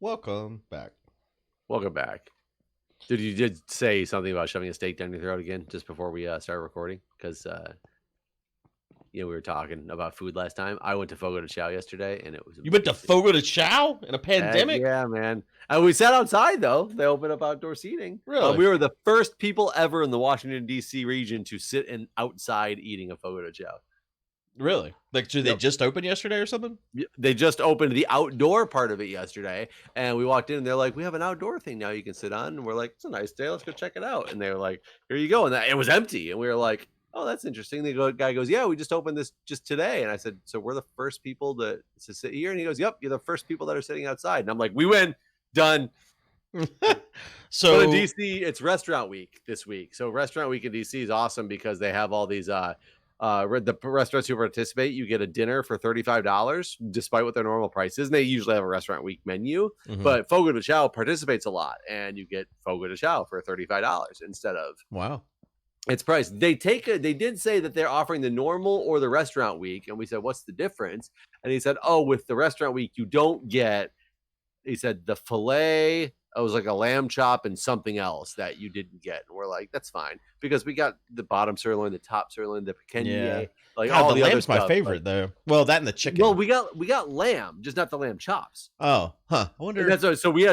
Welcome back. Welcome back. Dude, you did say something about shoving a steak down your throat again just before we started recording because we were talking about food last time. I went to Fogo de Chao yesterday, and it was You went to amazing. Fogo de Chao in a pandemic? Yeah, man. And we sat outside though. They opened up outdoor seating. Really? We were the first people ever in the Washington D.C. region to sit outside eating a Fogo de Chao. Really? Like, did they just open yesterday or something? They just opened the outdoor part of it yesterday, and we walked in and they're like, we have an outdoor thing now you can sit on. And we're like, it's a nice day, let's go check it out. And they were like, here you go. And it was empty. And we were like, oh, that's interesting. The guy goes, yeah, we just opened this just today. And I said, so we're the first people to sit here? And he goes, yep, you're the first people that are sitting outside. And I'm like, we win. Done. So in DC, it's restaurant week this week. So restaurant week in DC is awesome because they have all these the restaurants who participate, you get a dinner for $35 despite what their normal price is. And they usually have a restaurant week menu, but Fogo de Chao participates a lot, and you get Fogo de Chao for $35 instead of its price. They did say that they're offering the normal or the restaurant week, and we said, what's the difference? And he said, oh, with the restaurant week you don't get, he said, the filet. It was like a lamb chop and something else that you didn't get. And we're like, that's fine. Because we got the bottom sirloin, the top sirloin, the pequeña. Yeah. Like God, all the the other lamb's stuff. my favorite, though. Well, that and the chicken. Well, we got lamb, just not the lamb chops. Oh, huh. I wonder.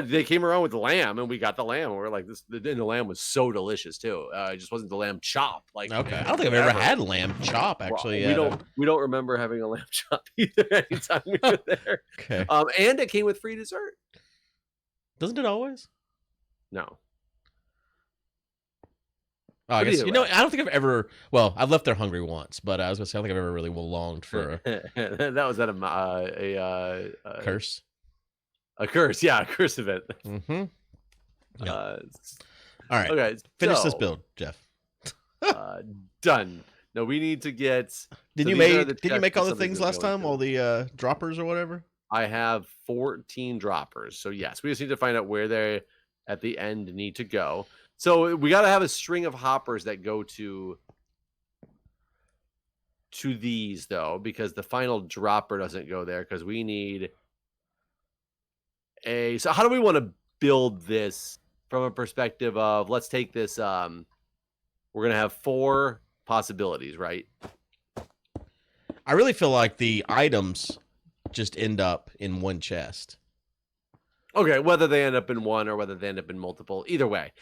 They came around with the lamb, and we got the lamb. And we're like, the lamb was so delicious too. It just wasn't the lamb chop. Like, okay, I don't think I've ever had lamb chop actually. We don't remember having a lamb chop either anytime we were there. Okay. And it came with free dessert. Doesn't it always? No. Oh, I guess, I don't think I've ever, well, I've left there hungry once, but I was going to say, I don't think I've ever really longed for that was at a curse. A curse, yeah, a curse event. Mm-hmm. Yeah. All right. Okay. Finish this build, Jeff. Done. No, we need to get. Did you make all the things last time? All the droppers or whatever? I have 14 droppers. So yes, we just need to find out where they at the end need to go. So we got to have a string of hoppers that go to these though, because the final dropper doesn't go there because we need so how do we want to build this from a perspective of, let's take this, we're going to have 4 possibilities, right? I really feel like the items just end up in one chest. Okay, whether they end up in one or whether they end up in multiple, either way,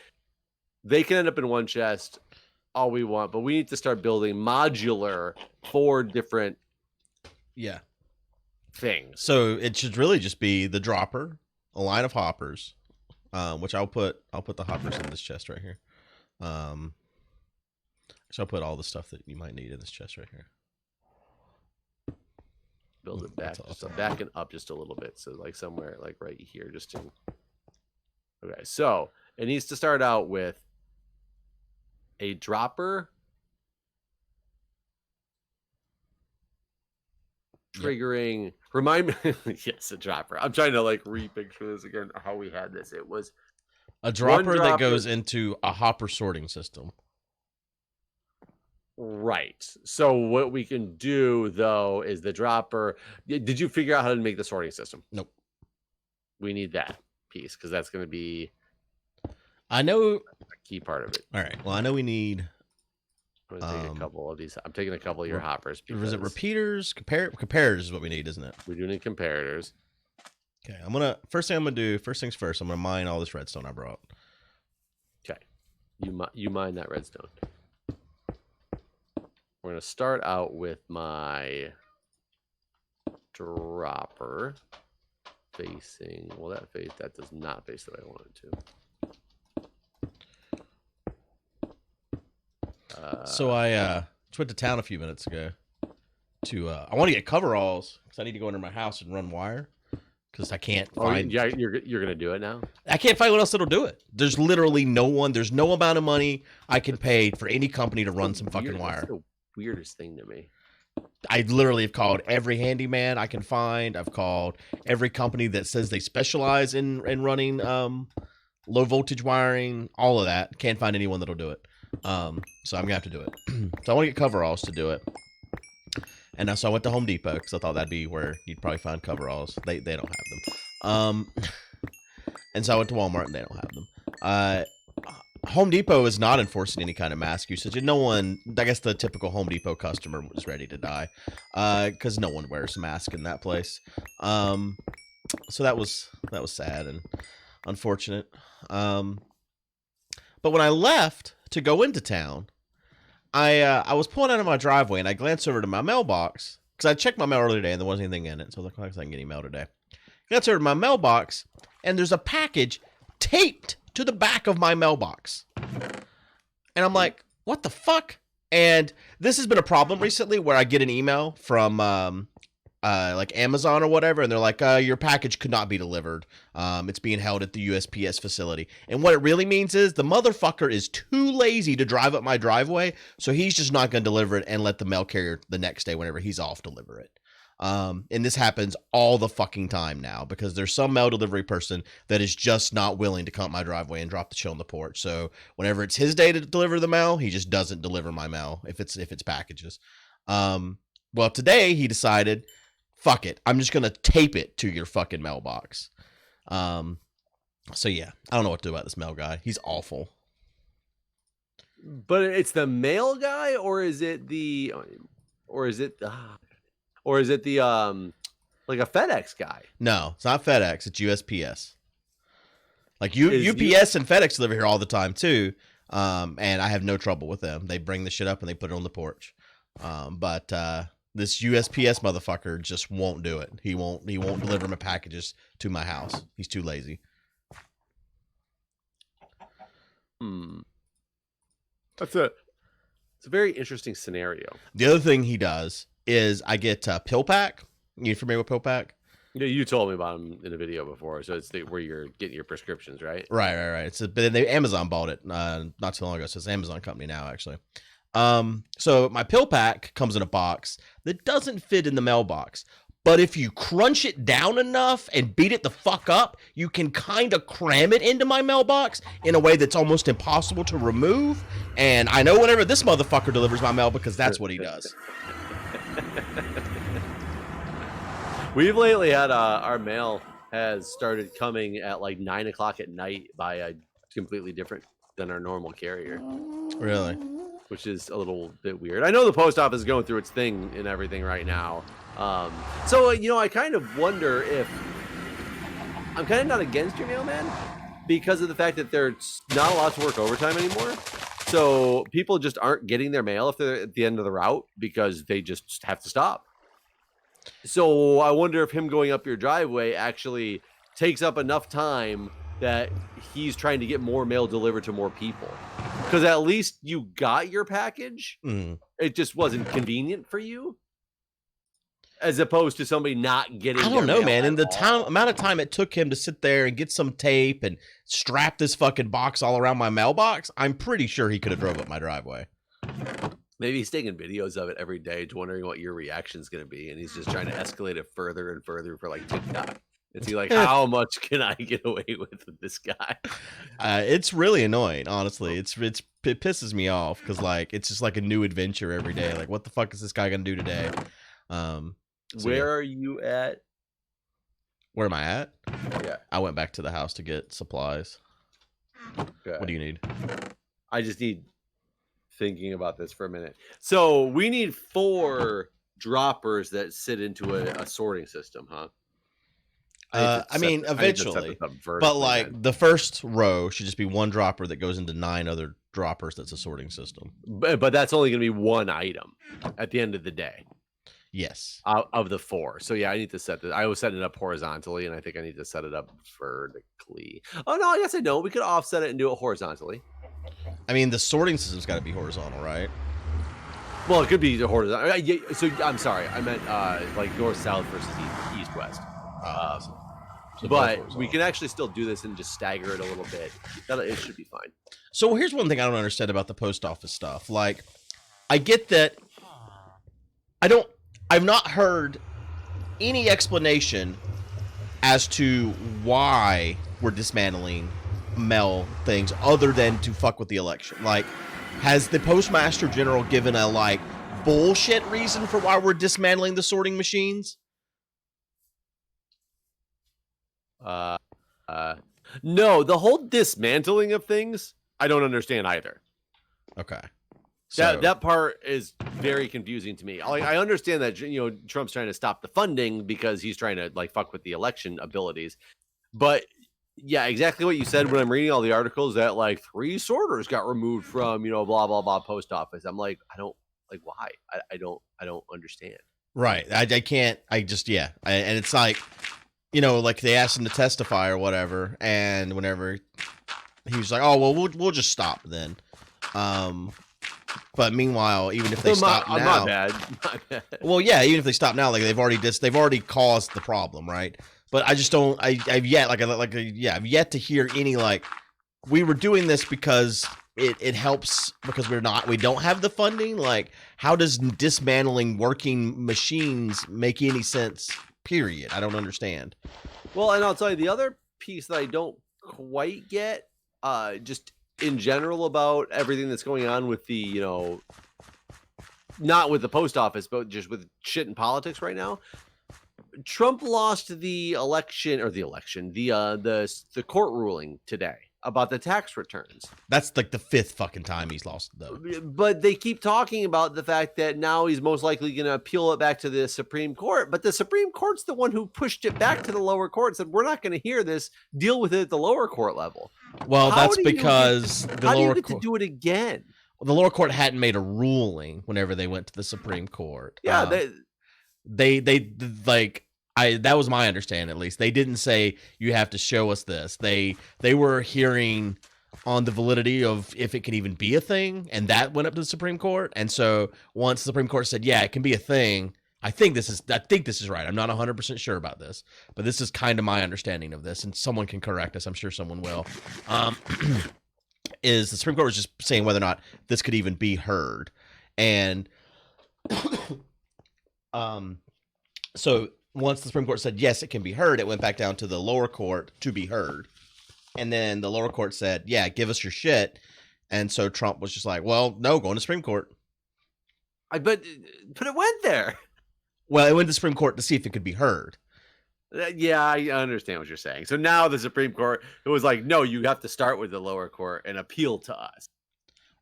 they can end up in one chest all we want, but we need to start building modular 4 different things. So it should really just be the dropper, a line of hoppers, which I'll put the hoppers in this chest right here. So I'll put all the stuff that you might need in this chest right here. Build it back, back and up just a little bit. So like somewhere like right here, just to. Okay, so it needs to start out with a dropper, triggering. Yep. Remind me, yes, a dropper. I'm trying to like repicture this again. How we had this. It was a dropper that goes into a hopper sorting system. Right. So what we can do though is the dropper. Did you figure out how to make the sorting system? Nope. We need that piece because that's going to be. I know a key part of it. All right. Well, I know we need. I'm going to take a couple of these. I'm taking a couple of your hoppers. Is it repeaters? Comparators is what we need, isn't it? We do need comparators. Okay. First things first. I'm gonna mine all this redstone I brought. Okay. You mine that redstone. We're going to start out with my dropper facing, well, that does not face the way I want it to. So I just went to town a few minutes ago I want to get coveralls because I need to go under my house and run wire because I can't find. Yeah, you're going to do it now? I can't find what else that'll do it. There's literally no one. There's no amount of money I can pay for any company to run some fucking wire. Weirdest thing to me. I literally have called every handyman I can find. I've called every company that says they specialize in running low voltage wiring, all of that. Can't find anyone that'll do it. So I'm gonna have to do it. So I want to get coveralls to do it. And so I went to Home Depot because I thought that'd be where you'd probably find coveralls. They don't have them. And so I went to Walmart and they don't have them. Home Depot is not enforcing any kind of mask usage, and no one, I guess the typical Home Depot customer was ready to die, because no one wears a mask in that place. So that was sad and unfortunate. But when I left to go into town, I was pulling out of my driveway and I glanced over to my mailbox because I checked my mail earlier today and there wasn't anything in it, so I was like, I can get any mail today. Glanced over to my mailbox and there's a package taped to the back of my mailbox. And I'm like, what the fuck? And this has been a problem recently where I get an email from like Amazon or whatever, and they're like, your package could not be delivered. It's being held at the USPS facility. And what it really means is the motherfucker is too lazy to drive up my driveway, so he's just not going to deliver it and let the mail carrier the next day whenever he's off deliver it. And this happens all the fucking time now because there's some mail delivery person that is just not willing to come up my driveway and drop the shit on the porch. So whenever it's his day to deliver the mail, he just doesn't deliver my mail if it's packages. Well, today he decided, fuck it, I'm just gonna tape it to your fucking mailbox. So yeah, I don't know what to do about this mail guy. He's awful. But it's the mail guy, or is it the like a FedEx guy? No, it's not FedEx. It's USPS. Like UPS and FedEx deliver here all the time too. And I have no trouble with them. They bring the shit up and they put it on the porch. But this USPS motherfucker just won't do it. He won't deliver my packages to my house. He's too lazy. It's a very interesting scenario. The other thing he does is I get Pill Pack. You familiar with Pill Pack? Yeah, you told me about him in a video before. So it's where you're getting your prescriptions, right? Right. But Amazon bought it not too long ago. So it's an Amazon company now, actually. So my Pill Pack comes in a box that doesn't fit in the mailbox. But if you crunch it down enough and beat it the fuck up, you can kind of cram it into my mailbox in a way that's almost impossible to remove. And I know whenever this motherfucker delivers my mail because that's what he does. We've lately had our mail has started coming at like 9 o'clock at night by a completely different than our normal carrier. Really? Which is a little bit weird. I know the post office is going through its thing and everything right now. So, I kind of wonder if I'm kind of not against your mailman because of the fact that there's not allowed to work overtime anymore. So people just aren't getting their mail if they're at the end of the route because they just have to stop. So I wonder if him going up your driveway actually takes up enough time that he's trying to get more mail delivered to more people. Because at least you got your package. It just wasn't convenient for you. As opposed to somebody not getting. I don't know, man. In the amount of time it took him to sit there and get some tape and strap this fucking box all around my mailbox, I'm pretty sure he could have drove up my driveway. Maybe he's taking videos of it every day, wondering what your reaction is going to be, and he's just trying to escalate it further and further for like TikTok. Is he like, how much can I get away with this guy? It's really annoying, honestly. It pisses me off because like it's just like a new adventure every day. Like, what the fuck is this guy gonna do today? Where are you at? Where am I at? Yeah, I went back to the house to get supplies. Okay. What do you need? I just need thinking about this for a minute. So we need 4 droppers that sit into a sorting system, huh? I mean, eventually, but like the first row should just be 1 dropper that goes into 9 other droppers. That's a sorting system. But that's only going to be 1 item at the end of the day. Yes. Of the 4. So yeah, I need to set this. I was setting it up horizontally, and I think I need to set it up vertically. Oh no, I guess I know. We could offset it and do it horizontally. I mean, the sorting system's got to be horizontal, right? Well, it could be horizontal. So I'm sorry, I meant like north-south versus east-west. But we can actually still do this and just stagger it a little bit. It should be fine. So here's one thing I don't understand about the post office stuff. Like, I get that. I've not heard any explanation as to why we're dismantling mail things other than to fuck with the election. Like, has the Postmaster General given a like bullshit reason for why we're dismantling the sorting machines? No, the whole dismantling of things, I don't understand either. Okay. So, That part is very confusing to me. Like, I understand that, you know, Trump's trying to stop the funding because he's trying to like fuck with the election abilities. But yeah, exactly what you said when I'm reading all the articles that like 3 sorters got removed from, you know, blah blah blah post office. I'm like, I don't like why. I don't understand. right. I can't. I just and it's like, you know, like they asked him to testify or whatever, and whenever he was like, "Oh well, we'll just stop then." But meanwhile, even if they stop now, my bad. Well, yeah, even if they stop now, like they've already caused the problem, right? But I just don't. I've yet I've yet to hear any like we were doing this because it helps because we don't have the funding. Like, how does dismantling working machines make any sense? Period. I don't understand. Well, and I'll tell you the other piece that I don't quite get, just in general about everything that's going on with the, you know, not with the post office, but just with shit in politics right now. Trump lost the court ruling today about the tax returns. That's like the 5th fucking time he's lost though. But they keep talking about the fact that now he's most likely going to appeal it back to the Supreme Court. But the Supreme Court's the one who pushed it back to the lower court, said, we're not going to hear this. Deal with it at the lower court level. Well, that's because how do you get to do it again? The lower court hadn't made a ruling whenever they went to the Supreme Court. Yeah, they like that was my understanding, at least. They didn't say you have to show us this. They were hearing on the validity of if it can even be a thing, and that went up to the Supreme Court. And so once the Supreme Court said, yeah, it can be a thing, I think this is right. I'm not 100% sure about this, but this is kind of my understanding of this, and someone can correct us. I'm sure someone will. Is the Supreme Court was just saying whether or not this could even be heard. And so once the Supreme Court said, yes, it can be heard, it went back down to the lower court to be heard. And then the lower court said, yeah, give us your shit. And so Trump was just like, well, no, go to the Supreme Court. But it went there. Well, it went to the Supreme Court to see if it could be heard. Yeah, I understand what you're saying. So now the Supreme Court, it was like, no, you have to start with the lower court and appeal to us.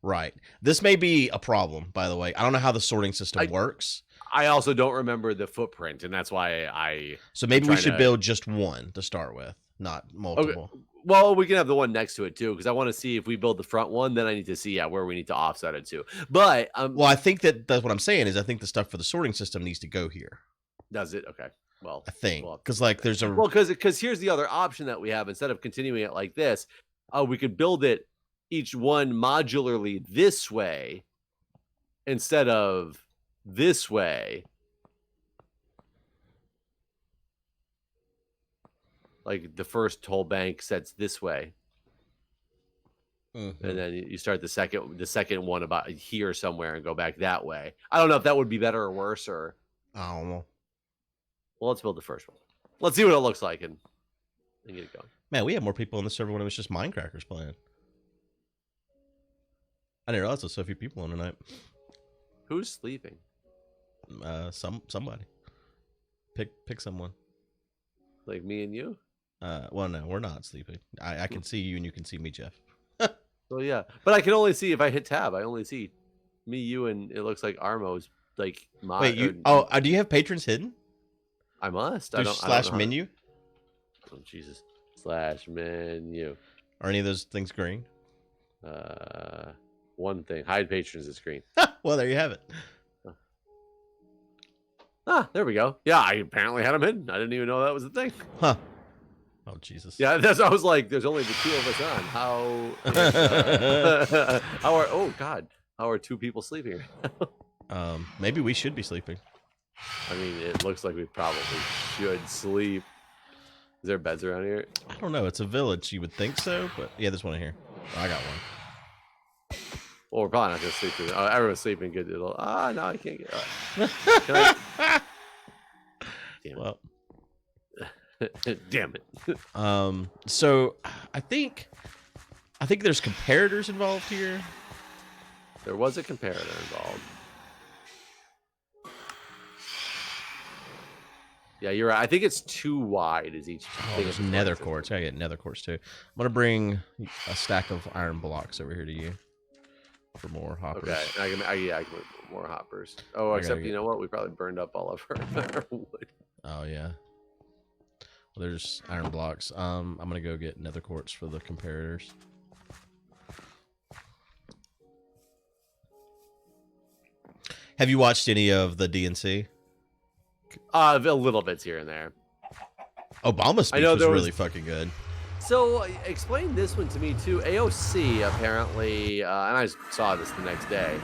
Right. This may be a problem, by the way. I don't know how the sorting system works. I also don't remember the footprint, and that's why So maybe we should build just one to start with, not multiple. Okay. Well, we can have the one next to it too, because I want to see if we build the front one, then I need to see where we need to offset it to. But well, I think that's what I'm saying is I think the stuff for the sorting system needs to go here. Does it? Okay. Well, I think because like there's a because here's the other option that we have. Instead of continuing it like this, we could build it each one modularly this way instead of this way. Like the first whole bank sets this way, and then you start the second one about here somewhere and go back that way. I don't know if that would be better or worse, or I don't know. Well, let's build the first one. Let's see what it looks like and get it going. Man, we had more people on the server when it was just Mindcrackers playing. I didn't realize there were so few people on tonight. Who's sleeping? Somebody. Pick someone. Like me and you? Well, no, we're not sleeping. I can see you and you can see me, Jeff. Well, yeah, but I can only see if I hit tab. I only see me, you, and it looks like Armo's like my. Wait, do you have patrons hidden? I must. I don't menu. Oh Jesus! /menu. Are any of those things green? One thing: hide patrons is green. Well, there you have it. There we go. Yeah, I apparently had them hidden. I didn't even know that was a thing. Huh. Oh Jesus. Yeah, I was like, there's only the two of us on. How are 2 people sleeping? Maybe we should be sleeping. I mean, it looks like we probably should sleep. Is there beds around here? I don't know. It's a village. You would think so, but yeah, there's one in here. Oh, I got one. Well, we're probably not gonna sleep through. Everyone's sleeping good. No, I can't get. Damn it. Well. Damn it. So I think there's comparators involved here. There was a comparator involved. Yeah, you're right. I think it's 2 wide is each Oh, thing. there's nether quartz. I get nether quartz too. I'm gonna bring a stack of iron blocks over here to you for more hoppers. Okay, I can put more hoppers. Oh, except you know what? We probably burned up all of our wood. Oh yeah. Well, there's iron blocks. I'm gonna go get nether quartz for the comparators. Have you watched any of the DNC? A little bits here and there. Obama's speech was really fucking good. So explain this one to me too. AOC apparently, and I saw this the next day,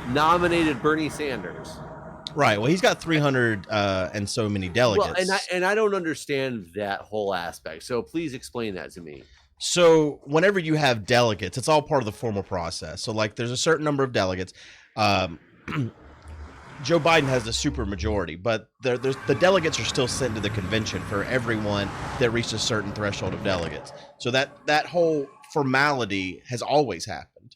nominated Bernie Sanders. Right. Well, he's got 300 and so many delegates. Well, and I don't understand that whole aspect. So please explain that to me. So whenever you have delegates, it's all part of the formal process. So like, there's a certain number of delegates. Joe Biden has the super majority, but the delegates are still sent to the convention for everyone that reached a certain threshold of delegates. So that whole formality has always happened,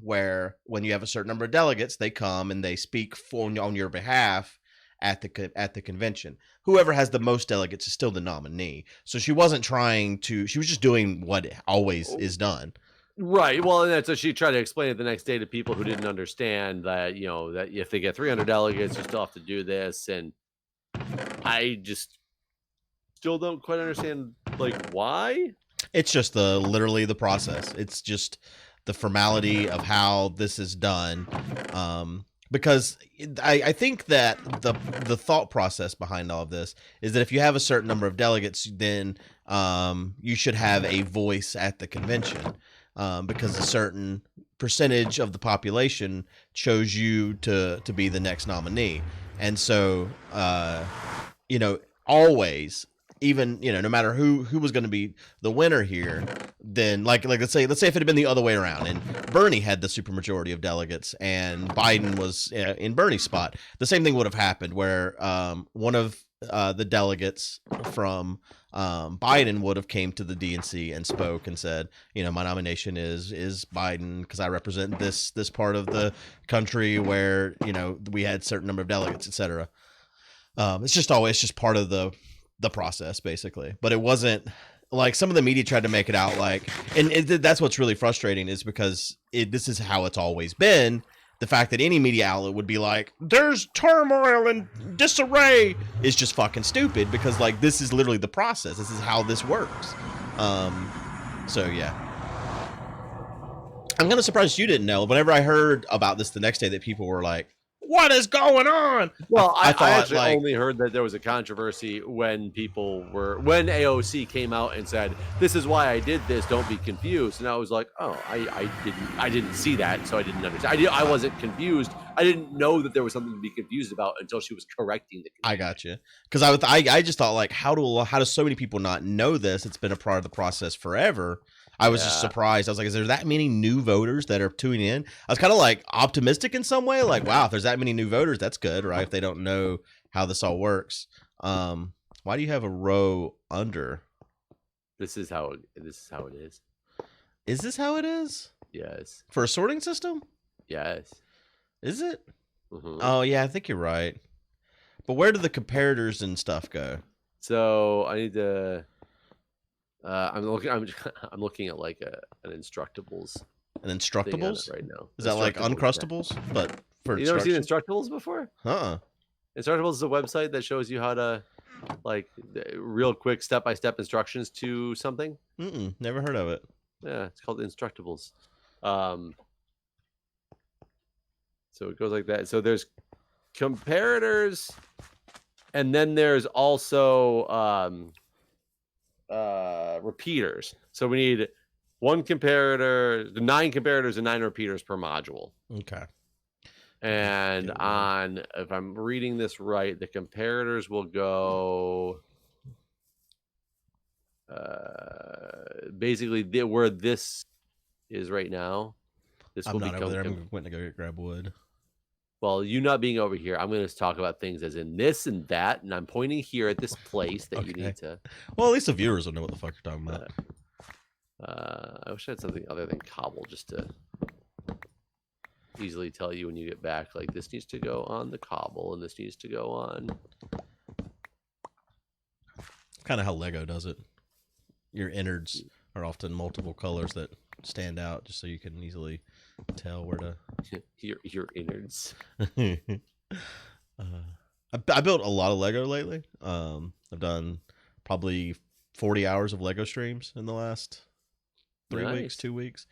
where when you have a certain number of delegates, they come and they speak on your behalf at the convention. Whoever has the most delegates is still the nominee. So she wasn't trying to; she was just doing what always is done. Right. Well, and so she tried to explain it the next day to people who didn't understand that, that if they get 300 delegates, you still have to do this. And I just still don't quite understand, like, why? It's just literally the process. It's just the formality of how this is done. Because I think that the thought process behind all of this is that if you have a certain number of delegates, then you should have a voice at the convention. Because a certain percentage of the population chose you to be the next nominee. And so, always, even, no matter who was going to be the winner here, then like let's say if it had been the other way around and Bernie had the supermajority of delegates and Biden was in Bernie's spot, the same thing would have happened where one of the delegates from Biden would have came to the DNC and spoke and said, my nomination is Biden because I represent this part of the country where, we had a certain number of delegates, etc. It's just part of the process, basically. But it wasn't like some of the media tried to make it out like, and that's what's really frustrating is because this is how it's always been. The fact that any media outlet would be like, there's turmoil and disarray is just fucking stupid because like this is literally the process. This is how this works. So yeah. I'm kind of surprised you didn't know. Whenever I heard about this the next day that people were like, what is going on? Well, I actually only heard that there was a controversy when AOC came out and said, this is why I did this, don't be confused. And I was like, oh, I didn't see that, so I didn't understand. I wasn't confused. I didn't know that there was something to be confused about until she was correcting the confusion. I got you. Because I just thought like, how do so many people not know this? It's been a part of the process forever. I was just surprised. I was like, is there that many new voters that are tuning in? I was kind of like optimistic in some way. Like, wow, if there's that many new voters, that's good, right? If they don't know how this all works. Why do you have a row under? This is how it is. Is this how it is? Yes. For a sorting system? Yes. Is it? Mm-hmm. Oh, yeah, I think you're right. But where do the comparators and stuff go? So I need to... I'm looking at like an Instructables. An Instructables right now. Is that like Uncrustables? Yeah. But for you never seen Instructables before? Instructables is a website that shows you how to like real quick step-by-step instructions to something. Never heard of it. Yeah, it's called Instructables. So it goes like that. So there's comparators, and then there's also repeaters. So we need 1 comparator, 9 comparators and 9 repeaters per module. Okay. And if I'm reading this right, the comparators will go basically where this is right now. This I'm will not become over there. I'm going to go grab wood. Well, you not being over here, I'm going to talk about things as in this and that, and I'm pointing here at this place that you need to. Well, at least the viewers will know what the fuck you're talking about. I wish I had something other than cobble just to easily tell you when you get back. Like this needs to go on the cobble, and this needs to go on kind of how Lego does it. Your innards are often multiple colors that stand out, just so you can easily tell where to. Your innards. I built a lot of Lego lately. I've done probably 40 hours of Lego streams in the last 3 weeks, 2 weeks.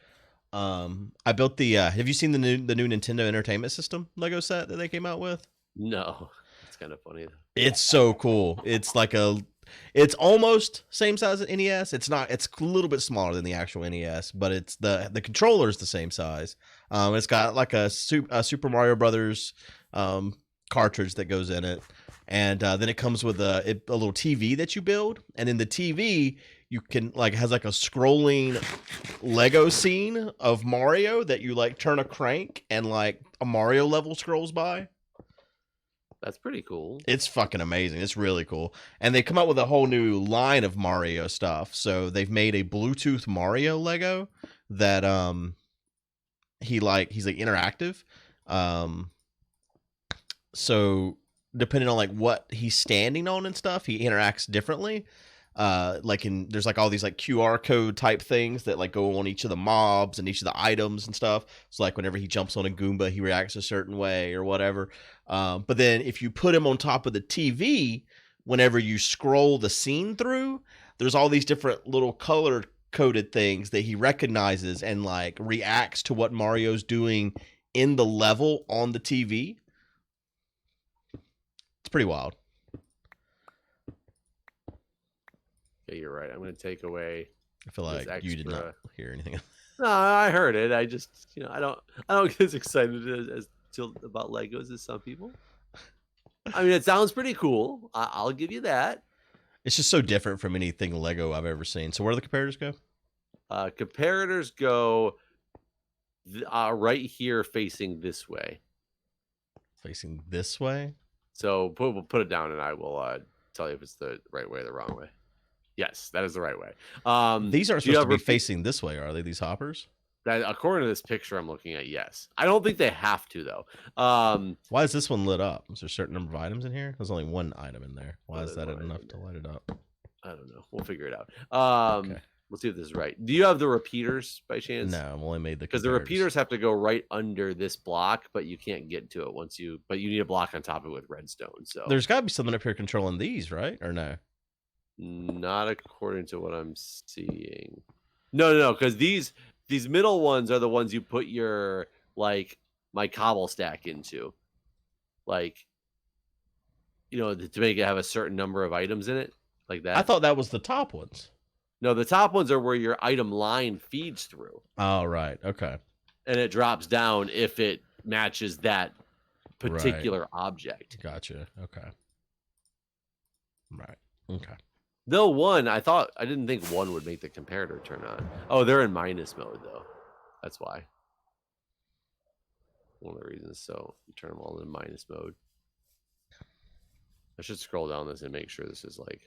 I built the. Have you seen the new Nintendo Entertainment System Lego set that they came out with? No, it's kind of funny. It's so cool. It's like it's almost same size as NES. It's not. It's a little bit smaller than the actual NES, but it's the controller is the same size. It's got like a Super Mario Brothers cartridge that goes in it, and then it comes with a little TV that you build, and in the TV you can like has like a scrolling Lego scene of Mario that you like turn a crank and like a Mario level scrolls by. That's pretty cool. It's fucking amazing. It's really cool. And they come out with a whole new line of Mario stuff. So they've made a Bluetooth Mario Lego that he's like interactive. So depending on like what he's standing on and stuff, he interacts differently. There's like all these like QR code type things that like go on each of the mobs and each of the items and stuff. So like whenever he jumps on a Goomba, he reacts a certain way or whatever. But then if you put him on top of the TV, whenever you scroll the scene through, there's all these different little color coded things that he recognizes and like reacts to what Mario's doing in the level on the TV. It's pretty wild. Yeah, you're right. I'm going to take away. I feel like you did not hear anything. No, I heard it. I just, I don't get as excited as about Legos as some people. I mean, it sounds pretty cool. I'll give you that. It's just so different from anything Lego I've ever seen. So where do the comparators go? Comparators go right here, facing this way. Facing this way. So we'll put it down, and I will tell you if it's the right way or the wrong way. Yes, that is the right way. These aren't supposed to be facing this way, are they? These hoppers? That, according to this picture I'm looking at, yes. I don't think they have to, though. Why is this one lit up? Is there a certain number of items in here? There's only one item in there. Why is that enough to light it up? I don't know. We'll figure it out. Okay. Let's see if this is right. Do you have the repeaters by chance? No, I've only made because the repeaters have to go right under this block, but you can't get to it but you need a block on top of it with redstone. So there's got to be something up here controlling these, right? Or no? Not according to what I'm seeing. No, because these middle ones are the ones you put your like my cobble stack into, like to make it have a certain number of items in it, like that. I thought that was the top ones. No, the top ones are where your item line feeds through. Oh, right. Okay. And it drops down if it matches that particular object. Gotcha. Okay. Right. Okay. Though I didn't think one would make the comparator turn on. Oh, they're in minus mode, though. That's why. One of the reasons. So you turn them all in minus mode. I should scroll down this and make sure this is like...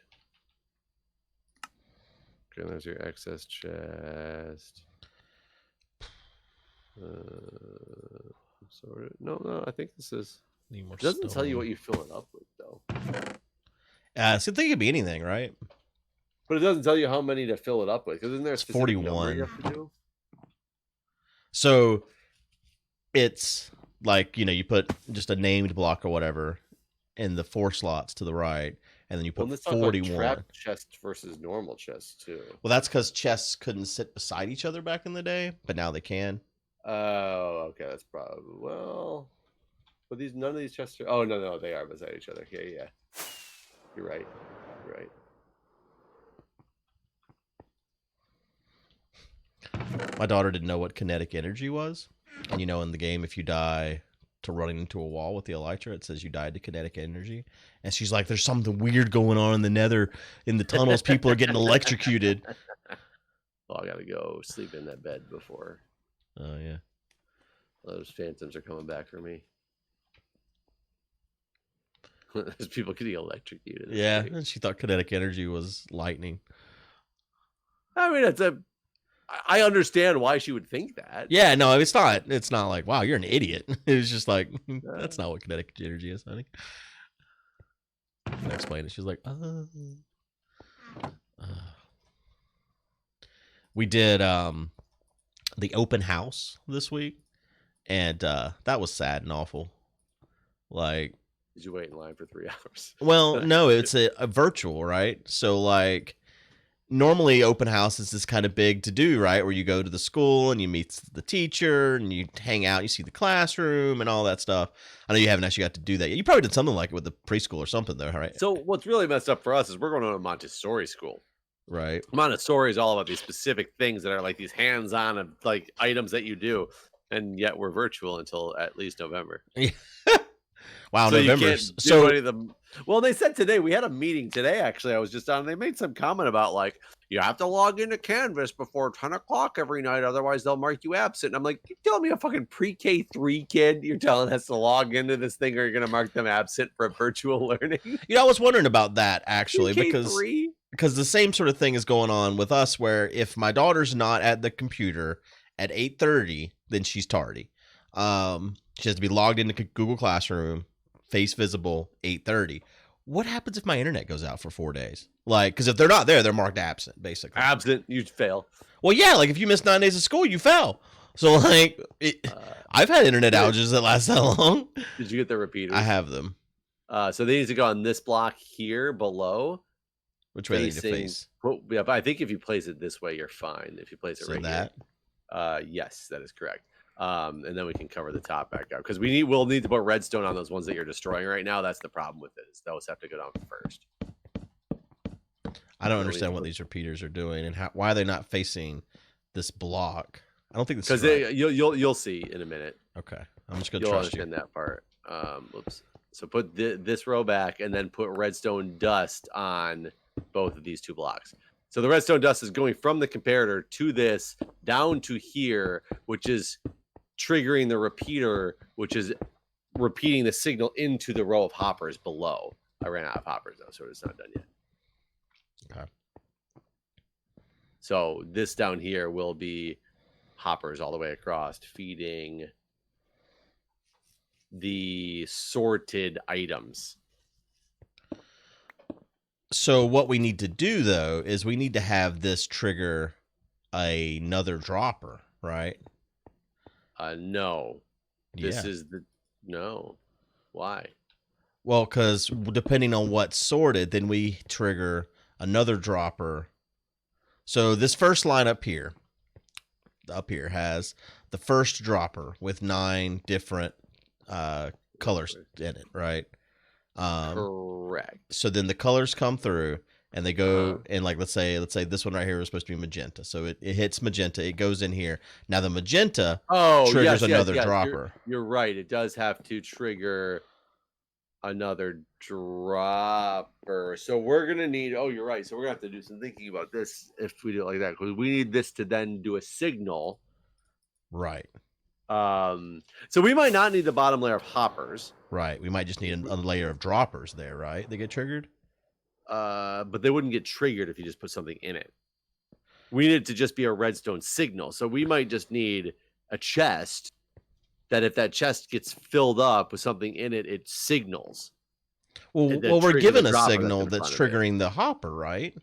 Okay, there's your excess chest. No, I think this is... It doesn't tell you what you fill it up with, though. So I think it could be anything, right? But it doesn't tell you how many to fill it up with, because isn't there a specific 41 you have to do? So it's like, you put just a named block or whatever in the 4 slots to the right, and then you put 41. Trap chest versus normal chest too. Well, that's because chests couldn't sit beside each other back in the day, but now they can. Oh, okay, that's probably but none of these chests are. Oh no, they are beside each other. Yeah. You're right. My daughter didn't know what kinetic energy was, and in the game, if you die to running into a wall with the elytra, it says you died to kinetic energy, and she's like, "There's something weird going on in the Nether, in the tunnels. People are getting electrocuted." Well, I gotta go sleep in that bed before. Oh yeah. Those phantoms are coming back for me. There's people getting electrocuted. Yeah, and she thought kinetic energy was lightning. I mean, I understand why she would think that. Yeah, no, it's not. It's not like, wow, you're an idiot. It was just like, that's not what kinetic energy is, honey. I explained it. She was like, oh. We did the open house this week, and that was sad and awful. Like, did you wait in line for 3 hours? Well, no, it's a virtual, right? So like normally open house is this kind of big to do, right? Where you go to the school and you meet the teacher and you hang out, you see the classroom and all that stuff. I know you haven't actually got to do that yet. You probably did something like it with the preschool or something though, right? So what's really messed up for us is we're going to a Montessori school. Right. Montessori is all about these specific things that are like these hands-on like items that you do, and yet we're virtual until at least November. Wow, so November. You can't do any of them. Well, they said today, we had a meeting today, actually. I was just on, they made some comment about like, you have to log into Canvas before 10 o'clock every night, otherwise they'll mark you absent. And I'm like, you're telling me a fucking pre-K 3 kid, you're telling us to log into this thing, or you're going to mark them absent for virtual learning? You know, I was wondering about that actually, Pre-K3? because the same sort of thing is going on with us where if my daughter's not at the computer at 8:30, then she's tardy. She has to be logged into Google Classroom, face visible, 8:30. What happens if my internet goes out for 4 days? Like, because if they're not there, they're marked absent, basically. Absent, you'd fail. Well, yeah, like if you miss 9 days of school, you fail. So like, I've had internet outages that last that long. Did you get the repeaters? I have them. So they need to go on this block here below. Which way they need to face? Well, yeah, but I think if you place it this way, you're fine. If you place it So right that? here. Yes, that is correct. And then we can cover the top back up because we'll need to put redstone on those ones that you're destroying right now. That's the problem with it, is those have to go down first. I don't understand what these repeaters are doing and why are they not facing this block. I don't think this is right. You'll see in a minute. Okay, I'm just gonna You'll trust you. understand that part. Oops. So put this row back and then put redstone dust on both of these two blocks. So the redstone dust is going from the comparator to this down to here, which is triggering the repeater, which is repeating the signal into the row of hoppers below. I ran out of hoppers though, so it's not done yet. Okay. So this down here will be hoppers all the way across, feeding the sorted items. So what we need to do though is we need to have this trigger another dropper, right? No. This Yeah. is the no. Why? Well, because depending on what's sorted, then we trigger another dropper. So this first line up here has the first dropper with 9 different colors in it, right? Correct. So then the colors come through and they go and like let's say this one right here is supposed to be magenta. So it hits magenta, it goes in here. Now the magenta triggers another dropper. You're right. It does have to trigger another dropper. So we're gonna need you're right. So we're gonna have to do some thinking about this if we do it like that, because we need this to then do a signal. Right. So we might not need the bottom layer of hoppers. Right. We might just need a layer of droppers there, right? They get triggered? But they wouldn't get triggered if you just put something in it. We need it to just be a redstone signal. So we might just need a chest that if that chest gets filled up with something in it, it signals. Well, we're given a signal that's triggering the hopper, right?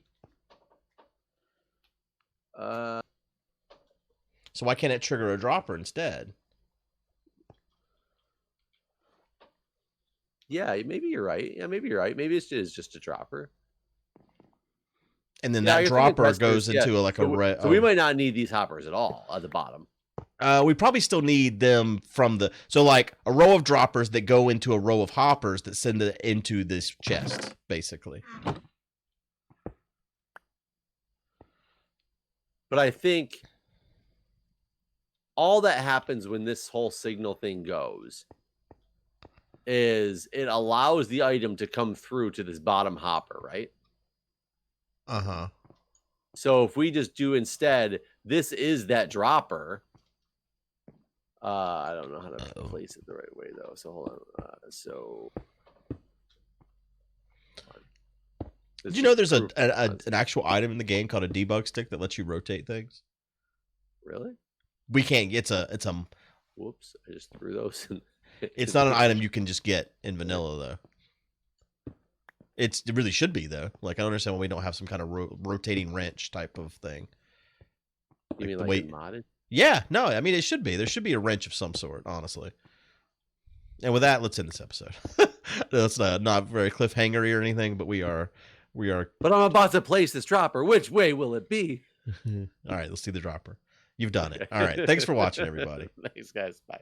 So why can't it trigger a dropper instead? Yeah, maybe you're right. Maybe it is just a dropper. And then that dropper goes into like a red. So we might not need these hoppers at all at the bottom. We probably still need them from the like a row of droppers that go into a row of hoppers that send it into this chest, basically. But I think all that happens when this whole signal thing goes is it allows the item to come through to this bottom hopper, right? Uh-huh. So if we just do instead, this is that dropper. I don't know how to place it the right way though. So hold on. Did you know there's an actual item in the game called a debug stick that lets you rotate things? Really? We can't. It's a. Whoops! I just threw those in. It's not an item you can just get in vanilla though. It really should be though. Like I don't understand why we don't have some kind of rotating wrench type of thing. You mean the like way, in modded? yeah, no, I mean it should be. There should be a wrench of some sort, honestly. And with that, let's end this episode. That's not very cliffhangery or anything, but we are. But I'm about to place this dropper. Which way will it be? All right, let's see the dropper. You've done it. All right, thanks for watching, everybody. Thanks, guys. Bye.